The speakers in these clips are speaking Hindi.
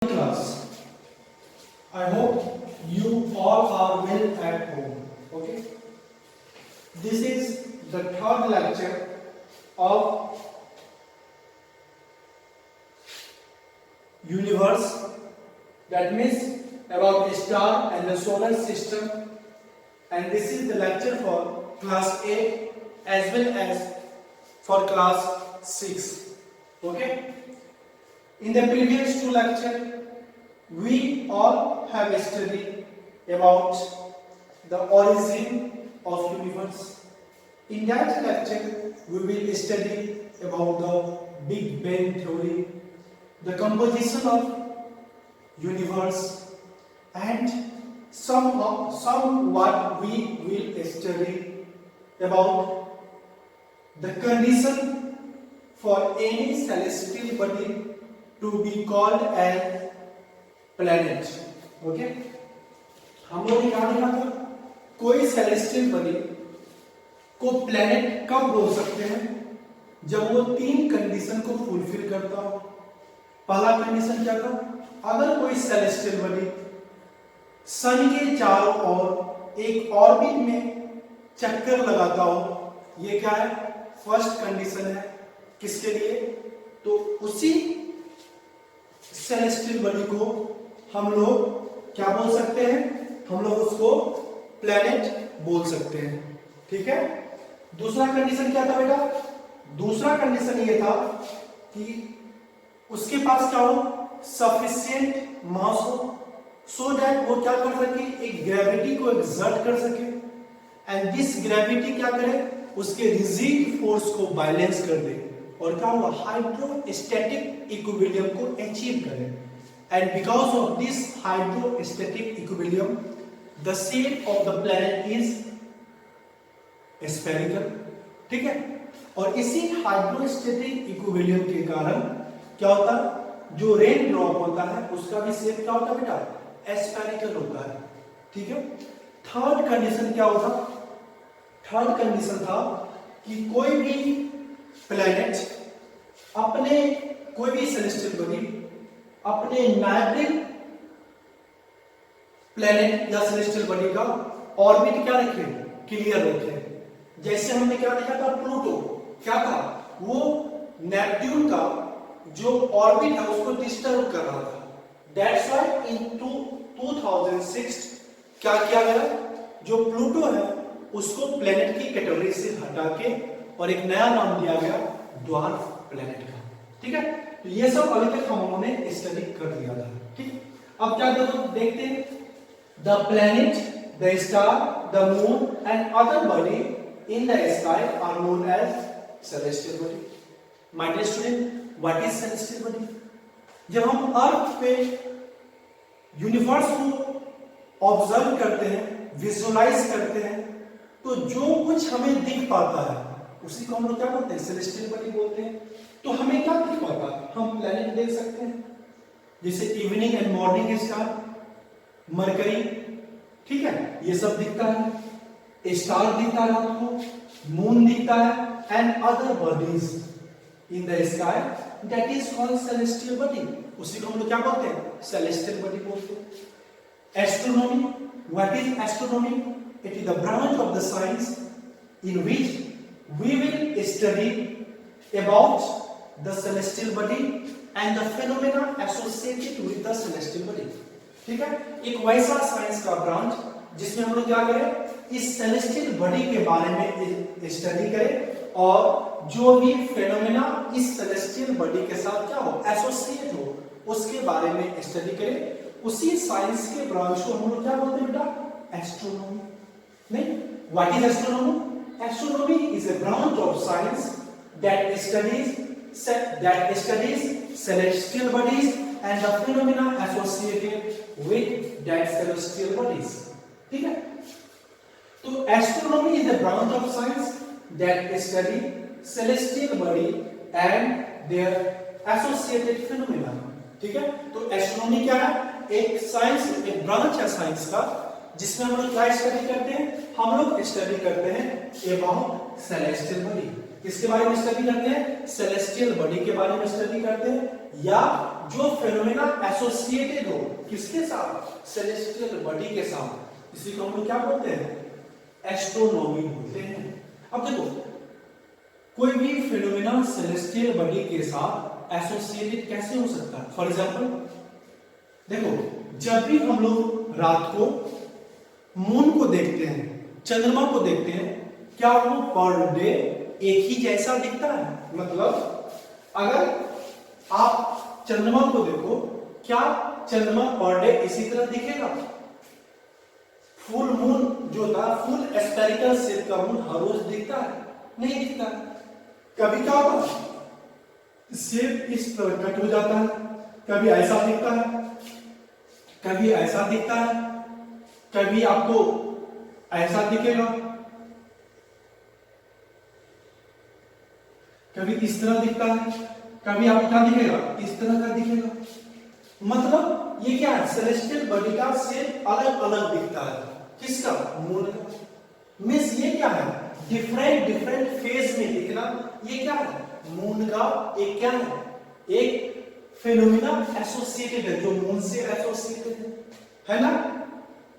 Class. I hope you all are well at home. Okay. This is the third lecture of universe. That means about the star and the solar system. And this is the lecture for class 8 as well as for class 6. Okay. In the previous two lectures, we all have studied about the origin of universe. In that lecture, we will study about the Big Bang theory, the composition of universe, and somewhat we will study about the condition for any celestial body to be called as planet. Okay, हम लोग ने क्या देखा था? कोई सेलेस्टियल बॉडी को प्लेनेट कब बोल सकते हैं? जब वो तीन कंडीशन को फुलफिल करता हो. पहला कंडीशन क्या था? अगर कोई सेलेस्टियल बॉडी सन के चारों ओर एक ऑर्बिट में चक्कर लगाता हो, ये क्या है? फर्स्ट कंडीशन है. किसके लिए? तो उसी सेलेस्टियल बॉडी को हम लोग क्या बोल सकते हैं? हम लोग उसको प्लेनेट बोल सकते हैं. ठीक है. दूसरा कंडीशन क्या था बेटा? दूसरा कंडीशन ये था कि उसके पास क्या हो? सफिशिएंट मास हो, सो दैट वो क्या कर सके? एक ग्रेविटी को एक्सर्ट कर सके. एंड दिस ग्रेविटी क्या करे? उसके रिजिड फोर्स को बैलेंस कर दे और क्या हुआ? हाइड्रोस्टैटिक इक्विलिब्रियम को अचीव करे. And because of this hydrostatic equilibrium, the shape of the planet is spherical. ठीक है. और इसी हाइड्रोस्टैटिक इक्विलिब्रियम के कारण क्या होता है? जो रेन ड्रॉप होता है उसका भी शेप क्या होता है बेटा? स्फेरिकल होता है. ठीक है. थर्ड कंडीशन क्या होता? थर्ड कंडीशन था कि कोई भी प्लैनेट अपने, कोई भी सेलेस्टियल बॉडी अपने नाइबरिंग प्लैनेट या सेलेस्टियल बॉडी का ऑर्बिट क्या रखे? क्लियर रखे. जैसे हमने क्या देखा था? प्लूटो क्या था? वो नेपट्यून का जो ऑर्बिट है उसको डिस्टर्ब कर रहा था. दैट्स व्हाई इन 2006 क्या किया गया? जो प्लूटो है उसको प्लैनेट की कैटेगरी से हटा के और एक नया नाम दिया गया ड्वार्फ प्लैनेट का. ठीक है. तो ये सब अभी तक हम लोगों ने स्टडी कर लिया था. ठीक. अब क्या देखते हैं? The planet, the star, the moon and other body in the sky are known as celestial body. My dear student, what is celestial body? जब हम अर्थ पे यूनिवर्स को ऑब्जर्व करते हैं, विजुअलाइज करते हैं, तो जो कुछ हमें दिख पाता है उसी को हम लोग क्या बोलते हैं? सेलेस्टियल बॉडी बोलते हैं. तो हमें क्या दिख पाता है? हम प्लैनेट देख सकते हैं, जैसे evening and morning star, mercury. ठीक है. ये सब दिखता है. स्टार दिखता है आपको, मून दिखता है and other bodies in the sky, that is called celestial body. उसी को हम लोग क्या बोलते हैं? सेलेस्टियल बॉडी बोलते हैं. Astronomy. What is astronomy? It is the branch of the science in which we will study about the celestial body and the phenomena associated with the celestial body. ठीक है. एक वैसा साइंस का ब्रांच जिसमें हम लोग क्या करें? इस सेलेस्टियल बॉडी के बारे में स्टडी करें और जो भी फेनोमेना इस सेलेस्टियल बॉडी के साथ क्या हो? एसोसिएट हो, उसके बारे में स्टडी करें. उसी साइंस के ब्रांच को हम लोग क्या बोलते हैं बेटा? एस्ट्रोनॉमी. नहीं. What is astronomy? Astronomy is a branch of science that studies celestial bodies and the phenomena associated with that celestial bodies. ठीक है. तो astronomy is a branch of science that study celestial body and their associated phenomena. ठीक है. तो astronomy क्या है? एक साइंस, एक ब्रांच है साइंस का जिसमें हम लोग क्या स्टडी करते हैं? हम लोग स्टडी करते हैं अबाउट सेलेस्टियल बॉडी. किसके बारे में स्टडी करते हैं? सेलेस्टियल बॉडी के बारे में स्टडी करते हैं या जो फेनोमेना एसोसिएटेड हो किसके साथ, सेलेस्टियल बॉडी के साथ, इसी को हम लोग क्या बोलते हैं, एस्ट्रोनॉमी बोलते हैं। अब देखो कोई भी फेनोमेना सेलेस्टियल बॉडी के साथ एसोसिएटेड कैसे हो सकता है। फॉर एग्जांपल देखो जब भी हम लोग रात को मून को देखते हैं, चंद्रमा को देखते हैं, क्या वो पर डे एक ही जैसा दिखता है? मतलब अगर आप चंद्रमा को देखो, क्या चंद्रमा पर डे इसी तरह दिखेगा? फुल मून जो था, फुल स्फेरिकल शेप का मून हर रोज दिखता है? नहीं दिखता। कभी क्या होता है, शेप इस तरह कट हो जाता है, कभी ऐसा दिखता है, कभी ऐसा दिखता है, कभी आपको ऐसा दिखेगा, कभी इस तरह दिखता है, कभी आपको क्या दिखेगा, इस तरह का दिखेगा। मतलब ये क्या है, सेलेस्टियल बॉडी का शेप अलग अलग दिखता है। किसका? मून का। मींस ये क्या है, डिफरेंट डिफरेंट फेज में दिखना। ये क्या है, मून का एक क्या है, एक फेनोमेना एसोसिएटेड है जो मून से एसोसिएटेड है ना।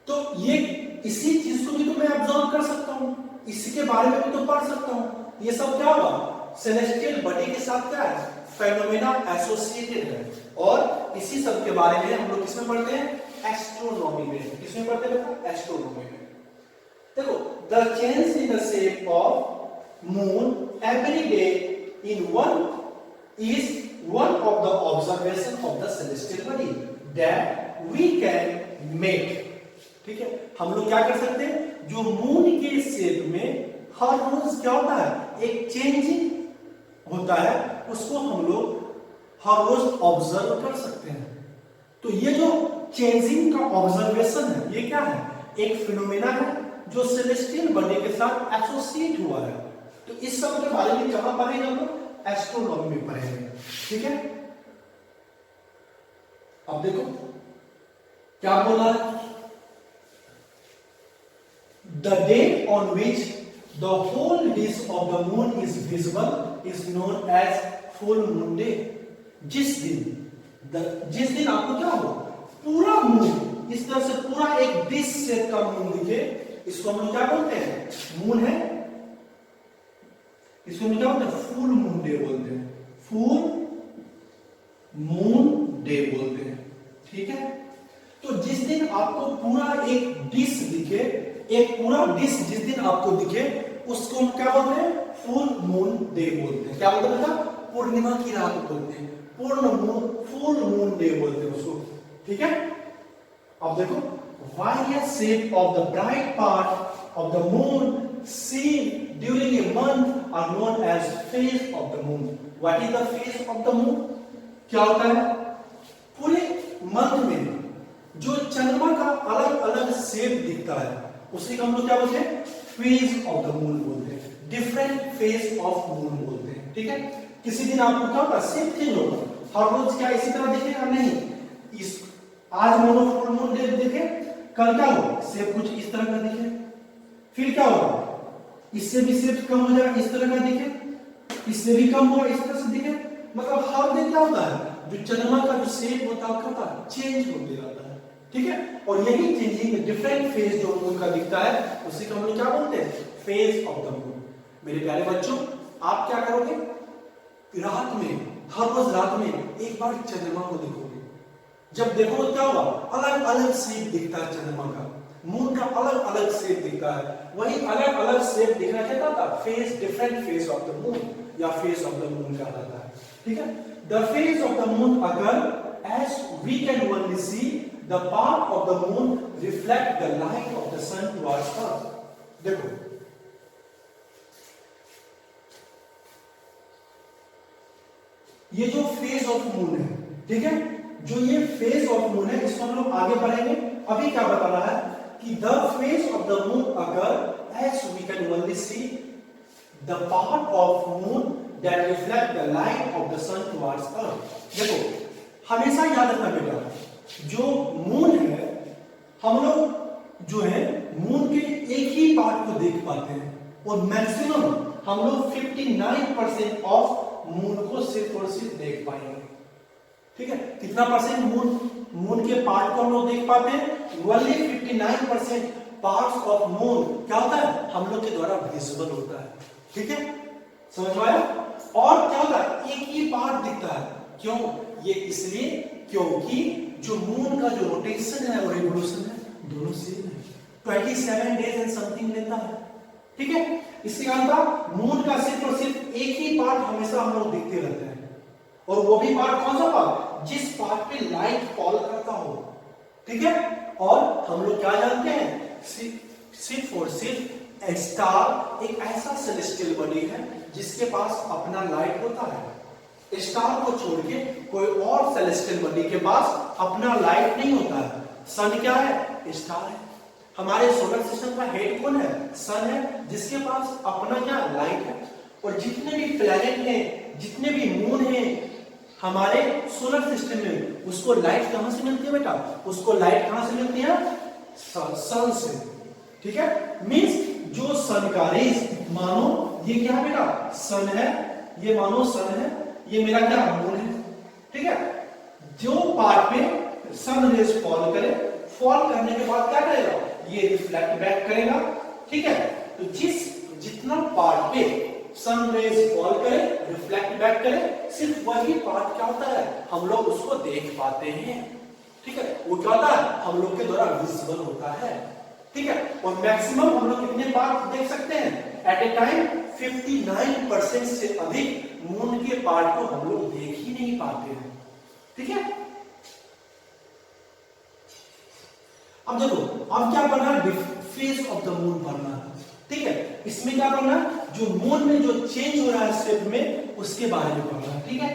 तो ये इसी चीज को भी तो मैं ऑब्जर्व कर सकता हूं, इसी के बारे में भी तो पढ़ सकता हूं। ये सब क्या हुआ, सेलेस्टियल बॉडी के साथ क्या है, फेनोमेना एसोसिएटेड है। और इसी सब के बारे में हम लोग किसमें पढ़ते हैं, एस्ट्रोनॉमी में। किसमें पढ़ते हैं, एस्ट्रोनॉमी में। देखो the change in the shape of moon every day in one is one of the observation of the celestial body that we can make। ठीक है, हम लोग क्या कर सकते हैं, जो मून के शेप में हर रोज क्या होता है, एक चेंजिंग होता है, उसको हम लोग हर रोज ऑब्जर्व कर सकते हैं। तो ये जो चेंजिंग का ऑब्जर्वेशन है, ये क्या है, एक फिनोमेना है जो सेलेस्टियल बॉडी के साथ एसोसिएट हुआ है। तो इस सब के बारे में कहां पढ़ेंगे हम लोग, एस्ट्रोनॉमी में पढ़ेंगे। ठीक है, अब देखो क्या बोला है, the day on which the whole disc of the moon is visible is known as full moon day. जिस दिन आपको क्या हो, पूरा मून इस तरह से पूरा एक डिस्क शेप का मून दिखे, इसको हम लोग क्या बोलते हैं, मून है, इसको हम क्या बोलते हैं, फुल मून डे बोलते हैं, फुल मून डे बोलते हैं। ठीक है, तो जिस दिन आपको पूरा एक डिस्क दिखे, एक पूरा डिस्क जिस दिन आपको दिखे, उसको हम क्या बोलते हैं, फुल मून डे बोलते हैं। क्या बोलते हैं बेटा, पूर्णिमा की रात बोलते हैं, पूर्ण मून, फुल मून डे बोलते हैं उसको। ठीक है, अब देखो various shape of the bright part of the moon seen during a month are known as phase of the moon। What is the phase of the moon? क्या होता है, पूरे मंथ में जो चंद्रमा का अलग अलग शेप दिखता है, उसी को हम लोग क्या बोलते हैं, फेज ऑफ द मून बोलते हैं, डिफरेंट फेज ऑफ मून बोलते हैं। ठीक है, किसी दिन आपको क्या होगा, शेप चेंज होगा, हर रोज क्या इसी तरह दिखेगा नहीं। इस आज मोनो फुल मून डे देखे, कल क्या हो, शेप कुछ इस तरह का दिखे, फिर क्या होगा, इससे भी शेप कम हो जाएगा, इस तरह का दिखे, इससे भी कम होगा, इस तरह से दिखे। मतलब हर दिन क्या होता है, जो चंद्रमा का जो शेप होता है चेंज होते रहता है। ठीक है, और यही चेंजिंग डिफरेंट फेज जो मून का दिखता है, उसी को हम लोग क्या बोलते हैं, फेज ऑफ द मून। मेरे प्यारे बच्चों, आप क्या करोगे, रात में, हर रोज रात में एक बार चंद्रमा को देखोगे। जब देखो क्या होगा, अलग अलग शेप दिखता है चंद्रमा का, मून का अलग अलग शेप दिखता है। वही अलग अलग शेप दिखना क्या था, phase, different phase of the moon या फेज ऑफ द मून कहलाता है। ठीक है, the phase of the moon अगर as we can only see the part of the moon reflect the light of the sun towards earth. देखो ये जो फेज ऑफ मून है, ठीक है, जो ये फेज ऑफ मून है, इसको हम लोग आगे बढ़ेंगे। अभी क्या बता रहा है कि the phase of the moon अगर as we can only see the part of moon that reflect the light of the sun towards earth. देखो हमेशा याद रखना बेटा, जो मून है, हम लोग जो है मून के एक ही पार्ट को देख पाते हैं, और मैक्सिमम हम लोग 59% ऑफ मून को सिर्फ और सिर्फ देख पाएंगे। ठीक है, कितना परसेंट मून के पार्ट को हम लोग देख पाते हैं? ओनली 59% पार्ट्स ऑफ मून क्या होता है, हम लोग के द्वारा विजिबल होता है। ठीक है, समझ में आया? और क्या होता है, एक ही पार्ट दिखता है। क्यों? ये इसलिए क्योंकि जो मून का जो रोटेशन है और रिवोल्यूशन है दोनों सेम है, 27 डेज एंड समथिंग लेता है। ठीक है, इसके कारण मून का सिर्फ और सिर्फ एक ही पार्ट हमेशा हम लोग देखते रहते हैं, और वो भी पार्ट कौन सा पार्ट, जिस पार्ट पे लाइट फॉल करता हो। ठीक है, और हम लोग क्या जानते हैं, सिर्फ और सिर्फ स्टार एक ऐसा सेलेस्टियल बॉडी है जिसके पास अपना लाइट होता है। स्टार को छोड़ के कोई और सेलेस्टियल बॉडी के पास अपना लाइट नहीं होता है। सन क्या है, स्टार है। हमारे सोलर सिस्टम का हेड कौन है, सन है, जिसके पास अपना क्या लाइट है। और जितने भी प्लैनेट हैं, जितने भी मून हैं हमारे सोलर सिस्टम में, उसको लाइट कहां से मिलती है बेटा, उसको लाइट कहां से मिलती है, सन से। ठीक है, मींस जो सन का रेज, मानो ये क्या है बेटा, सन है, ये मानो सन है, ये मेरा क्या मून है। ठीक है, जो पार्ट पे सन रेज फॉल करे, फॉल करने के बाद क्या करेगा, ये रिफ्लेक्ट बैक करेगा। ठीक है, तो जितना पार्ट पे सन रेज फॉल करे, रिफ्लेक्ट बैक करे, सिर्फ वही पार्ट क्या होता है, हम लोग उसको देख पाते हैं। ठीक है, वो क्या होता है, हम लोग के द्वारा विजिबल होता है। ठीक है, और मैक्सिमम हम लोग कितने पार्ट देख सकते हैं एट ए टाइम, 59% से अधिक मून के पार्ट को हम लोग देख ही नहीं पाते हैं। ठीक है, अब देखो, अब क्या करना है, फेज ऑफ द मून पढ़ना है। ठीक है, इसमें क्या करना है, जो मून में जो चेंज हो रहा है शेप में, उसके बारे में पढ़ना है। ठीक है,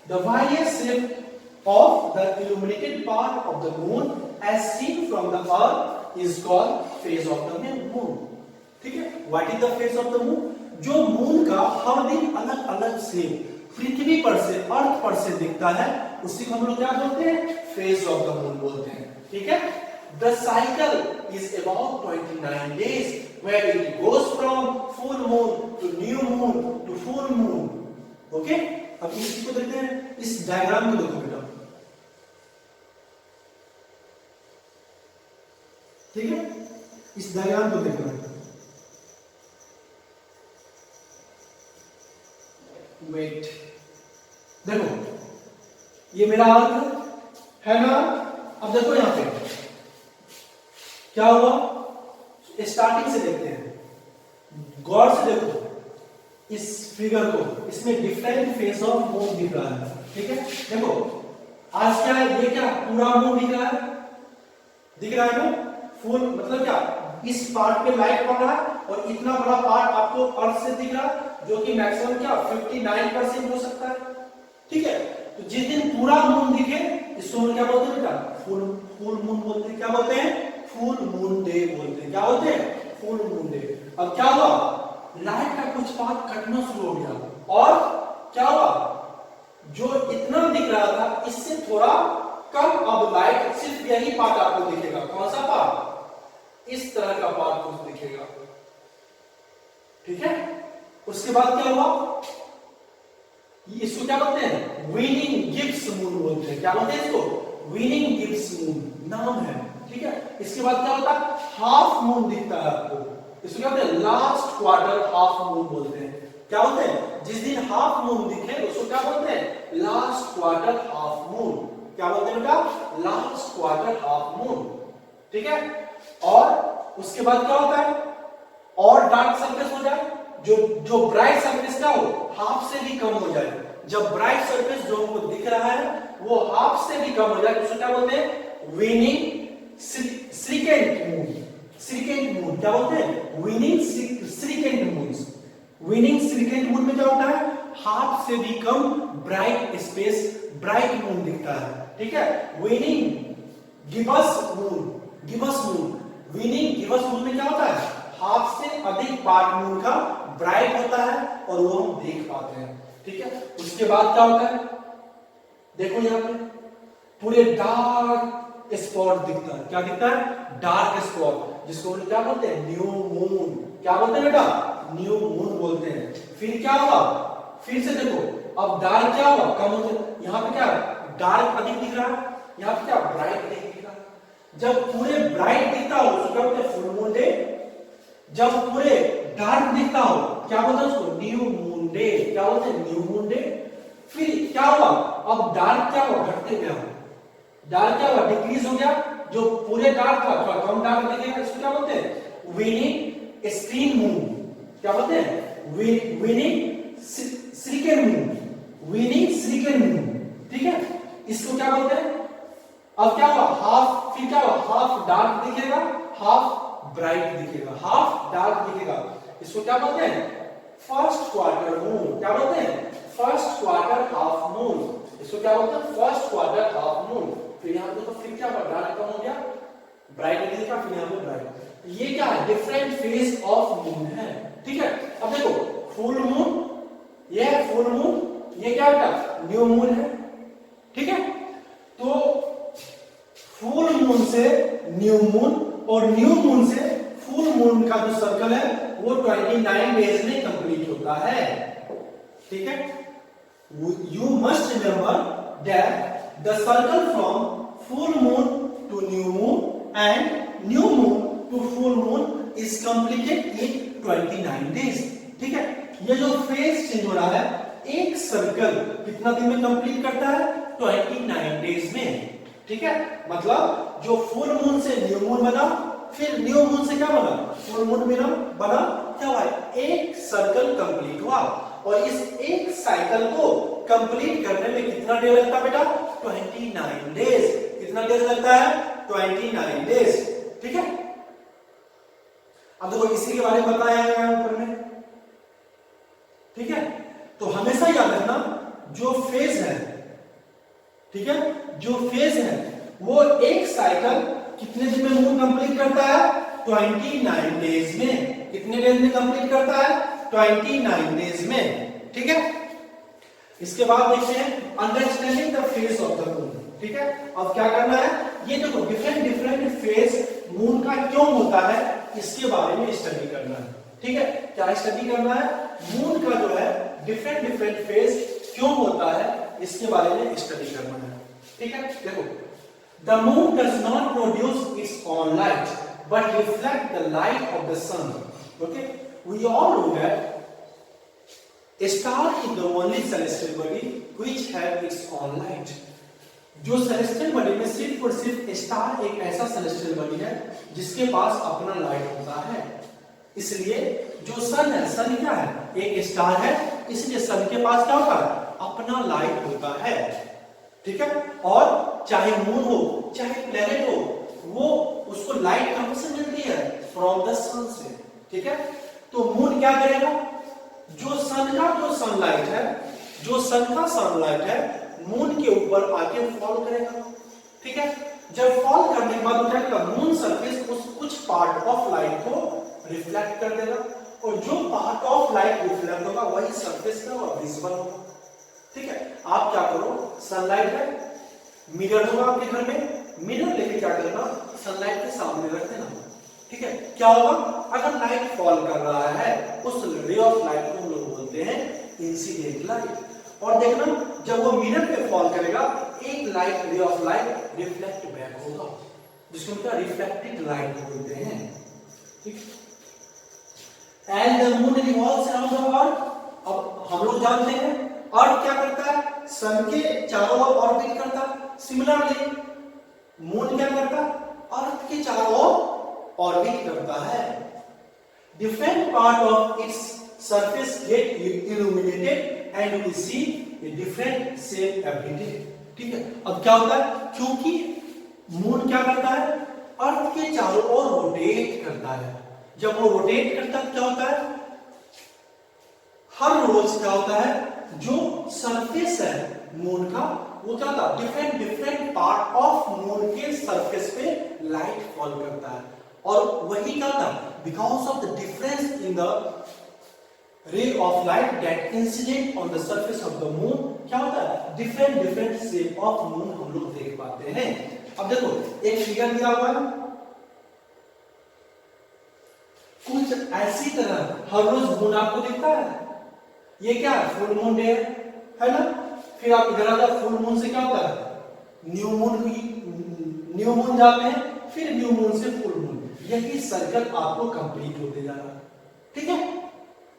the various shape of the illuminated part of the moon as seen from the earth is called phase of the moon. ठीक है, what is the phase of the moon, जो मून का हर दिन अलग अलग शेप पृथ्वी पर से, अर्थ पर से दिखता है, उसी को हम लोग क्या बोलते हैं, फेज ऑफ द मून बोलते हैं। ठीक है, the cycle is about 29 days where it goes from full moon to new moon to full moon. Okay, अब इसी को देखते हैं, इस डायग्राम को देखो बेटा। ठीक है, इस डायग्राम को देखो बेटा। वेट, देखो ये मेरा अर्थ है ना। अब देखो यहां पे क्या हुआ, स्टार्टिंग से देखते हैं, गौर से देखो इस फिगर को, इसमें डिफरेंट फेज ऑफ मून दिख रहा है। ठीक है, देखो आज क्या है, ये क्या पूरा मून दिख रहा है, दिख रहा है ना, फुल मतलब क्या, इस पार्ट पे लाइट पड़ रहा है और इतना बड़ा पार्ट आपको अर्थ से दिख रहा है, जो कि मैक्सिमम क्या 59% हो सकता है। ठीक है, तो जिस दिन पूरा मून दिखे, इसको हम क्या बोलते हैं बेटा, फुल मून बोलते हैं। क्या बोलते हैं, फुल मून डे बोलते हैं। क्या बोलते हैं, फुल मून डे। अब क्या हुआ, लाइट का कुछ पार्ट कटना शुरू हो गया, और क्या हुआ, जो इतना दिख रहा था इससे थोड़ा कम, अब लाइट सिर्फ यही पार्ट आपको दिखेगा। कौन सा पार्ट, इस तरह का पार्ट कुछ दिखेगा। ठीक है, उसके बाद क्या हुआ, इसको क्या बोलते हैं, विनिंग गिब्स मून बोलते हैं। क्या बोलते हैं इसको, विनिंग गिब्स मून नाम है। ठीक है, इसके बाद क्या होता है, हाफ मून दिखता है आपको, इसको क्या बोलते हैं, लास्ट क्वार्टर हाफ मून बोलते हैं। क्या बोलते हैं, जिस दिन हाफ मून दिखे उसको क्या बोलते हैं, लास्ट क्वार्टर हाफ मून। क्या बोलते हैं बेटा, लास्ट क्वार्टर हाफ मून। ठीक है, और उसके बाद क्या होता है, और डार्क सरफेस हो जाए, जो ब्राइट सरफेस का हो हाफ से भी कम हो जाए। जब ब्राइट सरफेस जो हमको दिख रहा है वो हाफ से भी कम हो जाए, उसको क्या बोलते हैं, waning crescent moon. Crescent moon क्या बोलते हैं, waning crescent moon. Waning crescent moon में क्या होता है, हाफ से भी कम ब्राइट स्पेस, ब्राइट मून दिखता है। ठीक है, waning gibbous moon, gibbous moon, waning gibbous moon में क्या होता है, हाफ से अधिक पार्ट मून का ब्राइट होता है और वो हम देख पाते हैं। ठीक है, उसके बाद क्या होता है, देखो यहां पे पूरे डार्क स्पॉट दिखता है। क्या दिखता है, डार्क स्पॉट, जिसको हम क्या बोलते हैं, न्यू मून। क्या बोलते हैं बेटा, न्यू मून बोलते हैं। फिर क्या हुआ, फिर से देखो, अब डार्क क्या हुआ, कम होते, यहाँ पे क्या डार्क अधिक दिख रहा है, यहाँ पे क्या ब्राइट अधिक दिख रहा है। जब पूरे ब्राइट दिखता हो उसको क्या बोलते हैं, फुल मून डे। जब पूरे डार्क दिखता हो क्या बोलते हैं उसको, न्यू मून डे। क्या बोलते हैं, न्यू मून डे। फिर क्या हुआ, अब डार्क क्या हुआ, घटते गया, डार्क क्या हुआ, डिक्रीज हो गया। जो पूरे डार्क था थोड़ा कम डार्क दिखेगा, इसको क्या बोलते हैं, विनिंग स्क्रीन मून। क्या बोलते हैं, विनिंग श्रिकेन मून, विनिंग श्रिकेन मून। ठीक है, इसको क्या बोलते हैं। अब क्या हुआ, हाफ, फिर क्या हुआ, हाफ डार्क दिखेगा, हाफ ब्राइट दिखेगा, हाफ डार्क दिखेगा। इसको क्या बोलते हैं, फर्स्ट क्वार्टर मून। क्या बोलते हैं, फर्स्ट क्वार्टर हाफ मून। इसको क्या बोलते हैं, फर्स्ट क्वार्टर हाफ मून। फिर यहाँ पे तो फिर क्या हुआ, डार्क कम हो गया, ब्राइट दिखेगा, फिर यहाँ पे ब्राइट। ये क्या है, डिफरेंट फेज ऑफ मून है। ठीक है, अब देखो फुल मून, ये है फुल मून, ये क्या है, न्यू मून है। ठीक है, तो फुल मून से न्यू मून और न्यू मून से फुल मून का जो सर्कल है वो 29 डेज में कंप्लीट होता है। ठीक है, you must remember that the circle from full moon to new moon and new moon to full moon is completed in 29 days. ठीक है, ये जो फेज चेंज हो रहा है, एक सर्कल कितना दिन में कंप्लीट करता है, 29 डेज में। ठीक है, मतलब जो फुल मून से न्यू मून बना, फिर न्यू मून से क्या बना, फुल मून बना, क्या हुआ, एक सर्कल कंप्लीट हुआ। और इस एक साइकिल को कंप्लीट करने में कितना डे लगता है बेटा, 29 डेज। कितना डेज लगता है, 29 डेज। ठीक है, अब देखो इसी के बारे में बताया है ऊपर में। ठीक है, तो हमेशा याद रखना जो फेज है, ठीक है, जो फेज है वो एक साइकिल कितने दिन में मून कंप्लीट करता है, 29 डेज में। कितने डेज में कंप्लीट करता है, 29 डेज में। ठीक है, इसके बाद देखते हैं understanding the phase of the moon. ठीक है, अब क्या करना है, ये देखो डिफरेंट फेज मून का क्यों होता है, इसके बारे में स्टडी करना है। ठीक है, क्या स्टडी करना है, मून का जो है डिफरेंट फेज क्यों होता है, इसके बारे में स्टडी करना है। ठीक है, देखो the moon does not produce its own light but reflect the light of the sun. Okay, we all know that a star is the only celestial body which have its own light. जो celestial body में सिर्फ और सिर्फ स्टार एक ऐसा celestial body है जिसके पास अपना लाइट होता है। इसलिए जो सन है, सन क्या है, एक स्टार है, इसलिए सन के पास क्या होता है, अपना लाइट होता है। ठीक है, और चाहे मून हो चाहे प्लेनेट हो, वो उसको लाइट कहां से मिलती है, फ्रॉम द सन से। ठीक है, तो मून क्या करेगा, जो सन का जो सनलाइट है, जो सन का सनलाइट है मून के ऊपर आके फॉल करेगा। ठीक है, जब फॉल करने के बाद क्या करेगा, मून सरफेस उस कुछ पार्ट ऑफ लाइट को रिफ्लेक्ट कर देगा, और जो पार्ट ऑफ लाइट रिफ्लेक्ट होगा वही सरफेस का विजिबल होगा। ठीक है, आप क्या करो, सनलाइट है, मिरर होगा आपके घर में, मिरर लेके क्या करना, सनलाइट के सामने रख देना। ठीक है, क्या होगा, अगर लाइट फॉल कर रहा है उस रे ऑफ लाइट को हम लोग बोलते हैं इंसिडेंट लाइट। और देखना जब वो मिरर पे फॉल करेगा, एक light, ray of light reflect back होगा, जिसको हम क्या रिफ्लेक्टेड लाइट बोलते हैं। ठीक, and the moon revolves around the earth. अब हम लोग जानते हैं अर्थ क्या करता है, सन के चारों ओर ऑर्बिट करता है। सिमिलरली मून क्या करता है, अर्थ के चारों ओर ऑर्बिट करता है। Different part of its surface get illuminated and we see a different shape every day. ठीक है, अब क्या होता है, क्योंकि मून क्या करता है, अर्थ के चारों ओर रोटेट करता है। जब वो रोटेट करता है क्या होता है, हर रोज क्या होता है, जो सरफेस है मून का, वो क्या होता है, डिफरेंट पार्ट ऑफ मून के सरफेस पे लाइट फॉल करता है। और वही क्या होता है, because of the difference in the ray of light that incident on the surface of the moon, क्या होता है, डिफरेंट शेप ऑफ मून हम लोग देख पाते हैं। अब देखो एक फिगर दिया हुआ है, कुछ ऐसी तरह हर रोज मून आपको दिखता है। ये क्या है, फुल मून डे है ना। फिर आप इधर आ जाओ, फुल मून से क्या होता है, न्यू मून जाते हैं, फिर न्यू मून से फुल मून, यही सर्कल आपको कंप्लीट होते जा रहा है। ठीक है,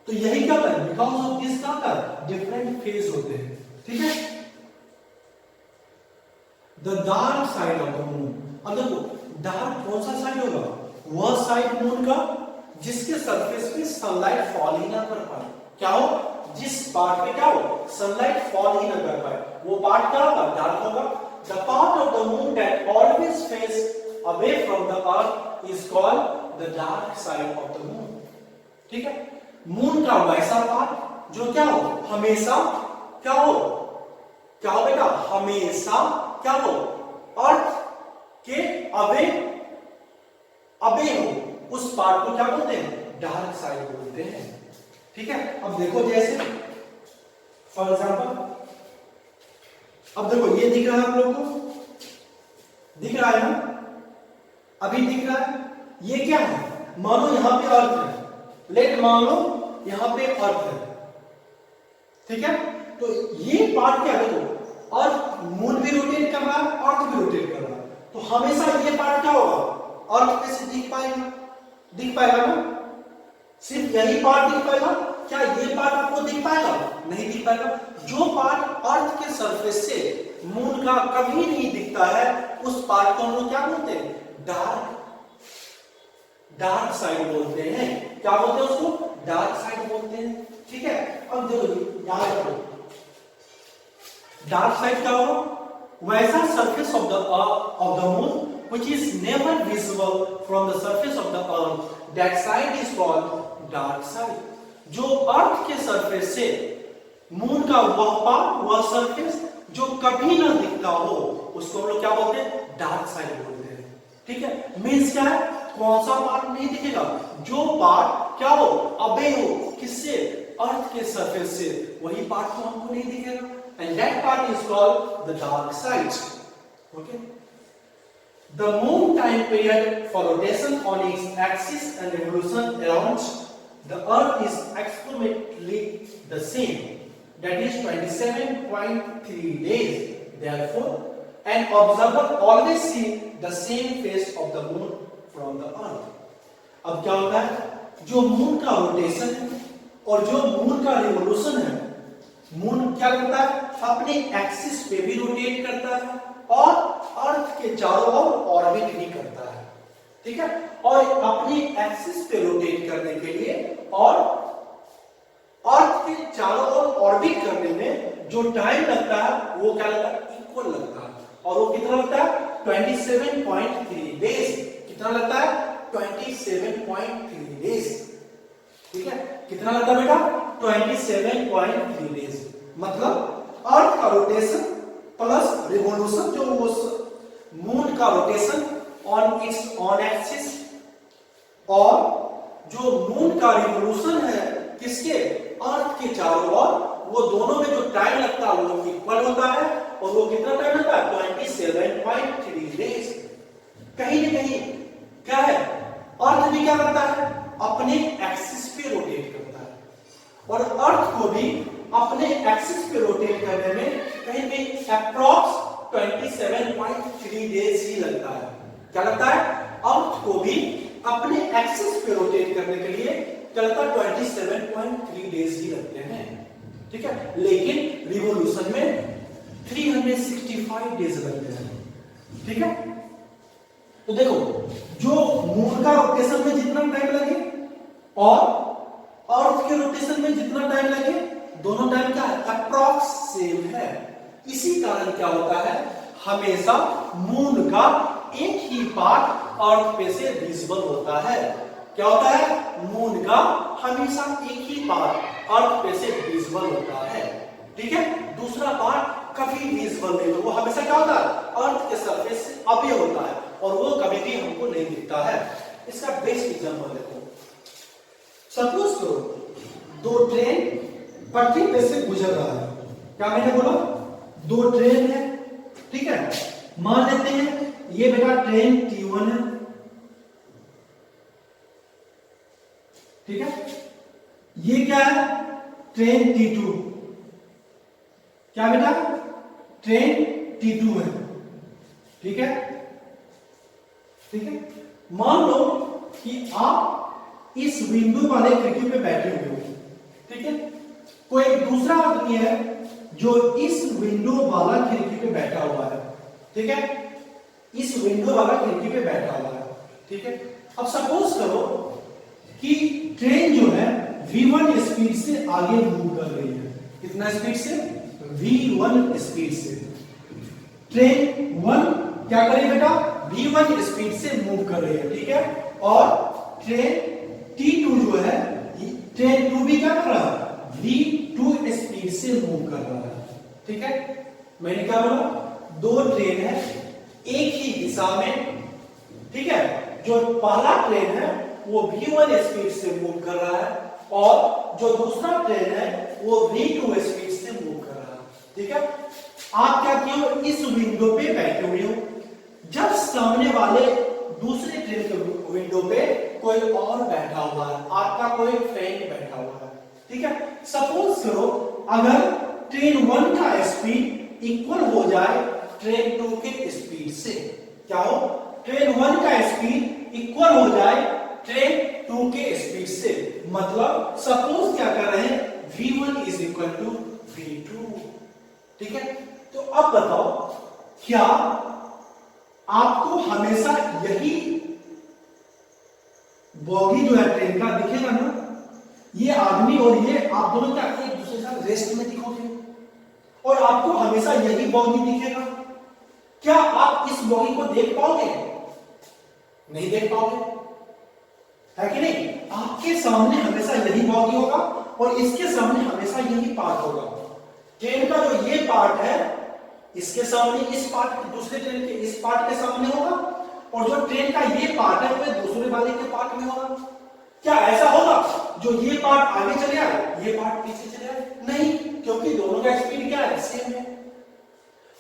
तो यही क्या होता है, बिकॉज ऑफ दिस क्या होता है, डिफरेंट फेज होते हैं। ठीक है, the dark side of the moon. अब देखो डार्क कौन सा साइड होगा, वह साइड मून का जिसके सरफेस पे सनलाइट फॉल ही ना कर पाए। क्या हो, जिस पार्ट पे क्या हो, सनलाइट फॉल ही ना कर पाए, वो पार्ट क्या होगा, डार्क होगा। The part of the moon that always face away from the earth is called the dark side of the moon. ठीक है, मून का वैसा पार्ट जो क्या हो, हमेशा क्या हो, क्या हो बेटा, हमेशा क्या हो, अर्थ के अवे हो, उस पार्ट को क्या बोलते हैं, डार्क साइड बोलते हैं। ठीक है, अब देखो जैसे फॉर एग्जांपल, अब देखो ये दिख रहा है आप लोग को, दिख रहा है ना, अभी दिख रहा है, ये क्या है, मानो यहां पे अर्थ है, लेट मान लो यहां पे अर्थ है। ठीक है, तो ये पार्ट क्या है, देखो अर्थ, मून भी रोटेट कर रहा है, अर्थ भी रोटेट कर रहा है, तो हमेशा ये पार्ट क्या होगा, अर्थ पे से दिख पाएगा ना, सिर्फ यही पार्ट दिख पाएगा। क्या ये पार्ट आपको दिख पाएगा, नहीं दिख पाएगा। जो पार्ट अर्थ के सरफेस से मून का कभी नहीं दिखता है, उस पार्ट को हम लोग क्या बोलते हैं, डार्क साइड बोलते हैं। क्या बोलते हैं उसको, डार्क साइड बोलते हैं। ठीक है, अब देखो याद रखो, डार्क साइड क्या होगा, वैसा surface of the moon which is never visible from the surface of the earth, that side is called dark side। जो अर्थ के सरफेस से मून का वह पार्ट, वह सरफेस जो कभी ना दिखता हो, उसको हम लोग क्या बोलते हैं, डार्क साइड बोलते हैं। ठीक है, मींस क्या है, कौन सा पार्ट नहीं दिखेगा, जो पार्ट क्या हो, अबे हो, किससे, अर्थ के सरफेस से, वही पार्ट तो हमको नहीं दिखेगा, and that part is called the dark side. Okay, the moon time period for rotation on its axis and revolution around the earth is approximately the same, that is 27.3 days. Therefore an observer always see the same face of the moon from the earth। अब क्या होता है, जो मून का रोटेशन है और जो मून का रिवोल्यूशन है, मून क्या करता है, अपने एक्सिस पे भी रोटेट करता है और अर्थ के चारों ओर ऑर्बिट भी करता है। ठीक है, और अपनी एक्सिस पे रोटेट करने के लिए और अर्थ के चारों ओर ऑर्बिट करने में जो टाइम लगता है, वो क्या लगता है, इक्वल लगता है। और वो कितना लगता है, 27.3 डेज। कितना लगता है, 27.3 डेज। ठीक है, कितना लगता है बेटा, 27.3 डेज। मतलब अर्थ का रोटेशन प्लस रिवोल्यूशन, जो उस मून का rotation on it's on axis, और जो मून का रिवोल्यूशन है किसके, अर्थ के चारों ओर, वो दोनों में जो टाइम लगता है वो इक्वल होता है। और वो कितना टाइम लगता है, 27.3 डेज। कहीं ना कहीं क्या है, अर्थ भी क्या करता है, अपने एक्सिस पे रोटेट करता है, और अर्थ को भी अपने एक्सिस पे रोटेट करने में कहीं भी अप्रॉक्स 27.3 डेज ही लगता है। क्या लगता है, अर्थ को भी अपने एक्सिस पे रोटेट करने के लिए क्या लगता है, 27.3 डेज ही लगते हैं। ठीक है, लेकिन रिवोल्यूशन में 365 डेज लगते हैं। ठीक है, तो देखो जो मून का रोटेशन में जितना टाइम लगे और अर्थ के रोटेशन में जितना टाइम लगे, दोनों टाइम क्या है, अप्रॉक्स सेम है। इसी कारण क्या होता है, हमेशा मून का एक ही पार्ट अर्थ पे से विजिबल होता है। क्या होता है, मून का हमेशा एक ही पार्ट अर्थ पे से विजिबल होता है। ठीक है, दूसरा पार्ट कभी विजिबल नहीं होता, वो हमेशा क्या होता है, अर्थ के सरफेस से अबे होता है, और वो कभी भी हमको नहीं दिखता है। इसका बेस्ट एग्जांपल देखो, सपोज करो दो ट्रेन पटरी पे से गुजर रहा है। क्या मैंने बोला, दो ट्रेन है। ठीक है, मान लेते हैं ये बेटा ट्रेन T1 है। ठीक है, ये क्या है, ट्रेन T2। क्या बेटा, ट्रेन T2 है। ठीक है, ठीक है। मान लो कि आप इस विंडो वाले खिड़की पे बैठे हुए हो, ठीक है। कोई एक दूसरा आदमी है जो इस विंडो वाला खिड़की पे बैठा हुआ है, ठीक है, इस विंडो वाला खिड़की पे बैठा हुआ है, ठीक है। अब सपोज करो कि ट्रेन जो है v1 स्पीड से आगे मूव कर रही है। कितना स्पीड से? v1 स्पीड से। ट्रेन 1 क्या कर रही है बेटा? v1 स्पीड से मूव कर रही है, ठीक है। और ट्रेन t2 जो है, ट्रेन 2 भी क्या कर रहा है? v2 स्पीड से मूव कर रहा है, ठीक है। मैंने क्या बोला? दो ट्रेन है एक ही दिशा में, ठीक है। जो पहला ट्रेन है वो v1 स्पीड से मूव कर रहा है और जो दूसरा ट्रेन है वो v2 स्पीड से मूव कर रहा है, ठीक है। आप क्या किए हो? इस विंडो पे बैठे हुए हो। जब सामने वाले दूसरे ट्रेन के विंडो पे कोई और बैठा हुआ है, आपका कोई फ्रेंड बैठा हुआ है, ठीक है। सपोज करो अगर ट्रेन 1 का स्पीड इक्वल हो जाए ट्रेन 2 के स्पीड से, क्या हो? ट्रेन 1 का स्पीड इक्वल हो जाए ट्रेन 2 के स्पीड से, मतलब सपोज क्या कर रहे हैं? v1 is equal to v2, ठीक है। तो अब बताओ, क्या आपको हमेशा यही बॉगी जो है ट्रेन का दिखेगा ना? ये आदमी और ये आप दोनों क्या एक दूसरे के साथ रेस्ट में दिखोगे और आपको हमेशा यही बॉगी दिखेगा। क्या आप इस बॉगी को देख पाओगे? नहीं देख पाओगे, है कि नहीं? आपके सामने हमेशा यही बॉगी होगा और इसके सामने हमेशा यही पार्ट होगा। ट्रेन का जो ये पार्ट है इसके सामने इस पार्ट, दूसरे ट्रेन के इस पार्ट के सामने होगा और जो ट्रेन का ये पार्ट है वो दूसरे वाले के पार्ट में होगा। क्या ऐसा होगा जो ये पार्ट आगे चले आए ये पार्ट पीछे चले आए? नहीं, क्योंकि दोनों का स्पीड क्या है? सेम है।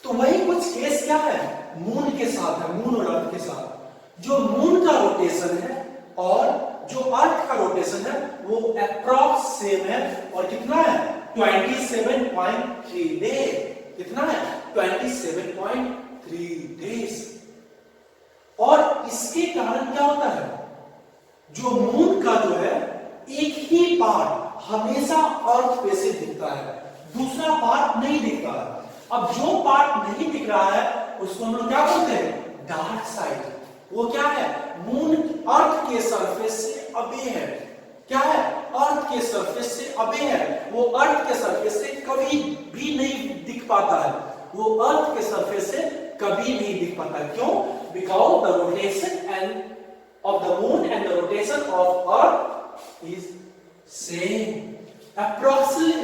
तो वही कुछ केस क्या है मून के साथ है, मून और अर्थ के साथ। जो मून का रोटेशन है और जो अर्थ का रोटेशन है वो अप्रॉक्स सेम है। और कितना है? 27.3 डेज। कितना है? 27.3 डेज। और इसके कारण क्या होता है? जो मून का जो है एक ही पार्ट हमेशा अर्थ पे से दिखता है, दूसरा पार्ट नहीं दिखता है। अब जो पार्ट नहीं दिख रहा है उसको हम लोग क्या बोलते हैं? Dark side. वो क्या है? मून अर्थ के सरफेस से अबे है। क्या है? अर्थ के सरफेस से अबे है। वो अर्थ के सरफेस से कभी भी नहीं दिख पाता है। वो अर्थ के सरफेस से कभी नहीं दिख पाता। क्यों? Because the rotation and of the moon and the rotation of earth is same, approximate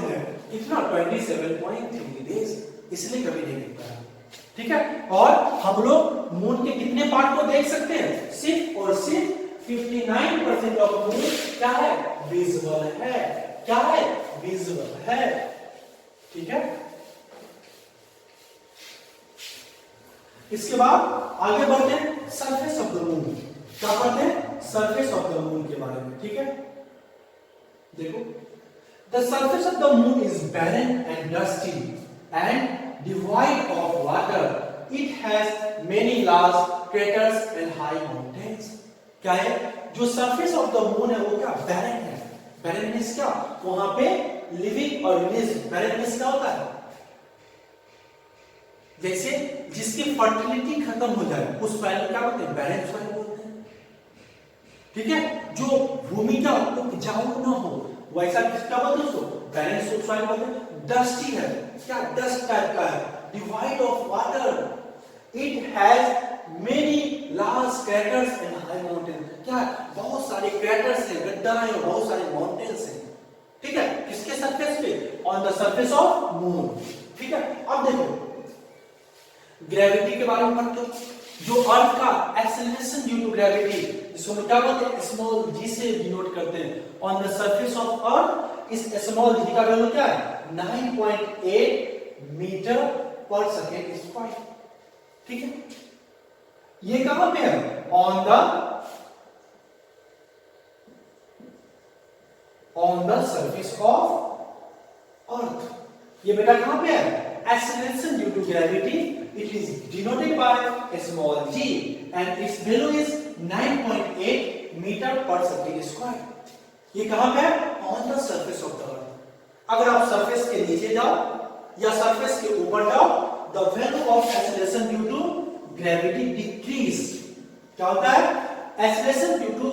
है। कितना? 27.3 days। इसलिए कभी नहीं दिखता है, ठीक है। और हम लोग मून के कितने पार्ट को देख सकते हैं? सिर्फ और सिर्फ 59% ऑफ मून क्या है? विजुअल है। क्या है? विजुअल है, ठीक है। इसके बाद आगे बढ़ते हैं सरफेस ऑफ द मून। क्या पढ़ते हैं? सरफेस ऑफ द मून के बारे में, ठीक है। देखो, the surface of the moon is barren and dusty and devoid of water. It has many large craters and high mountains. क्या है? जो सरफेस ऑफ द मून है वो क्या? बैरन है। बैरन मींस क्या? वहां पे लिविंग ऑर्गेनिज्म। बैरन मींस क्या होता है? जैसे जिसकी फर्टिलिटी खत्म हो जाए उस सॉइल को क्या बोलते हैं? बैरन सॉइल बोलते हैं, ठीक है। जो भूमि का उपजाऊ न हो वैसा किसका बोलते हैं? उसको बैरन सॉइल बोलते हैं। डस्टी है। क्या? डस्ट टाइप का है। Devoid of water. It has many large craters and high mountain. क्या? बहुत सारे क्रैटर्स हैं, गड्ढा है, बहुत सारे माउंटेन्स हैं, ठीक है। किसके सरफेस पे? On the surface of moon, ठीक है। अब देखो ग्रेविटी के बारे में पढ़ते हो। जो अर्थ का एक्सेलरेशन ड्यू टू ग्रेविटी, जिसको हम क्या बोलते हैं? स्मॉल जी से डिनोट करते हैं। ऑन द सरफेस ऑफ अर्थ इस स्मॉल जी का वैल्यू क्या है? 9.8 मीटर पर सेकेंड स्क्वायर, ठीक है। ये कहां पे है? On the surface of earth. ये बेटा कहां पे है? Acceleration due to gravity it is denoted by a small g and its value is 9.8 metre पर सेकंड स्क्वायर। ये कहां पे है? On the surface of the अर्थ। अगर आप सरफेस के नीचे जाओ या सरफेस के ऊपर जाओ, the value of acceleration due to gravity decrease. क्या होता है? एक्सेलरेशन ड्यू टू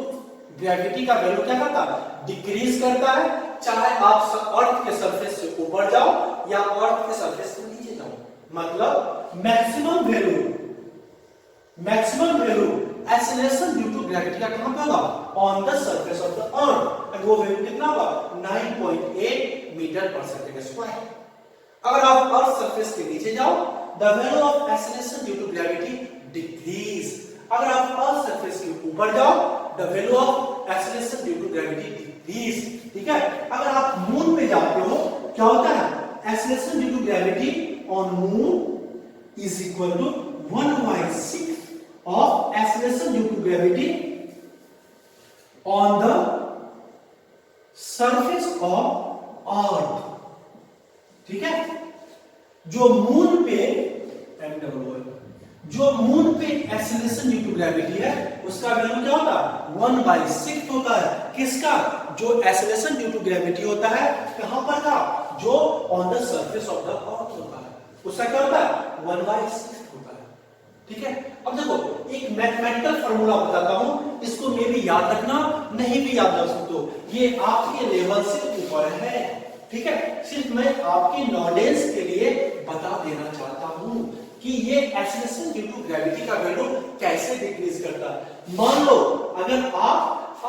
ग्रेविटी का वैल्यू क्या करता है? डिक्रीज करता है, चाहे आप अर्थ के सरफेस से ऊपर जाओ या अर्थ के सरफेस से नीचे जाओ। मतलब maximum value acceleration due to gravity का कहां पे होगा? On the surface of the earth. And वो वैल्यू कितना होगा? 9.8 मीटर पर सेकंड स्क्वायर। अगर आप अर्थ सरफेस के नीचे जाओ, the value of acceleration due to gravity decrease. अगर आप अर्थ सरफेस के ऊपर जाओ, the value of acceleration due to gravity decrease. ठीक है? अगर आप मून पे जाते हो, क्या होता है? Acceleration due to gravity on moon is equal to 1/6 of acceleration due to gravity on the surface of earth। ठीक है? जो मून पे एक्सेलरेशन ड्यू टू ग्रेविटी है, उसका वैल्यू क्या होता है? 1/6 होता है। किसका? जो एक्सेलरेशन ड्यू टू ग्रेविटी होता है, कहां पर का? जो on the surface of the अर्थ होता है, उसका क्या होता है? 1/6 होता है। ठीक है? अब देखो, एक मैथमेटिकल फार्मूला बताता हूं, इसको मे भी याद रखना, नहीं भी याद रख सकते हो, ये आपके लेवल से ऊपर है। ठीक है? सिर्फ मैं आपके नॉलेज के लिए बता देना चाहता हूं कि ये एक्सेलरेशन ड्यू टू ग्रेविटी का वैल्यू कैसे डिक्रीज करता है। मान लो अगर आप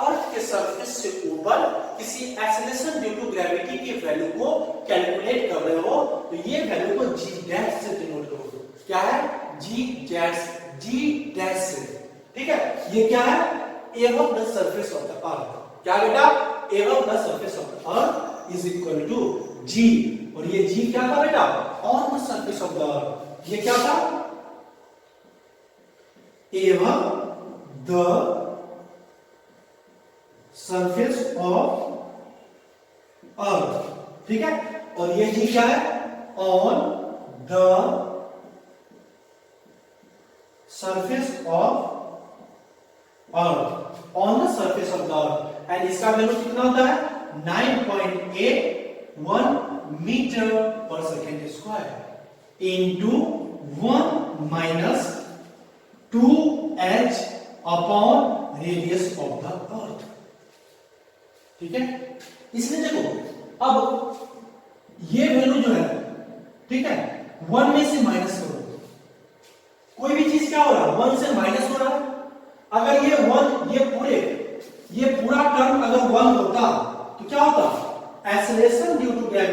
अर्थ के सरफेस से ऊपर किसी एक्सेलरेशन ड्यू टू ग्रेविटी की वैल्यू को कैलकुलेट कर रहे हो, तो ये वैल्यू को जी डैश से डिनोट करो। क्या है? जी डैश से। ठीक है? ये क्या है? Above the surface of the अर्थ। क्या बेटा? Above the surface of the earth is equal to जी। और ये जी क्या था बेटा? On the surface of the अर्थ। ये क्या था? एबव द सरफेस ऑफ अर्थ। ठीक है? और ये जी क्या है? On the surface of earth, on the surface of the earth, and इसका वैल्यू कितना होता है? 9.81 मीटर पर second square into 1 - 2h upon radius of the अर्थ। ठीक है? इसलिए देखो, अब ये वैल्यू जो है, ठीक है, 1 में से माइनस करो। कोई भी चीज क्या हो रहा है? 1 से माइनस हो रहा है। अगर ये 1, ये पूरा टर्म अगर 1 होता तो क्या होता? Acceleration due to gravity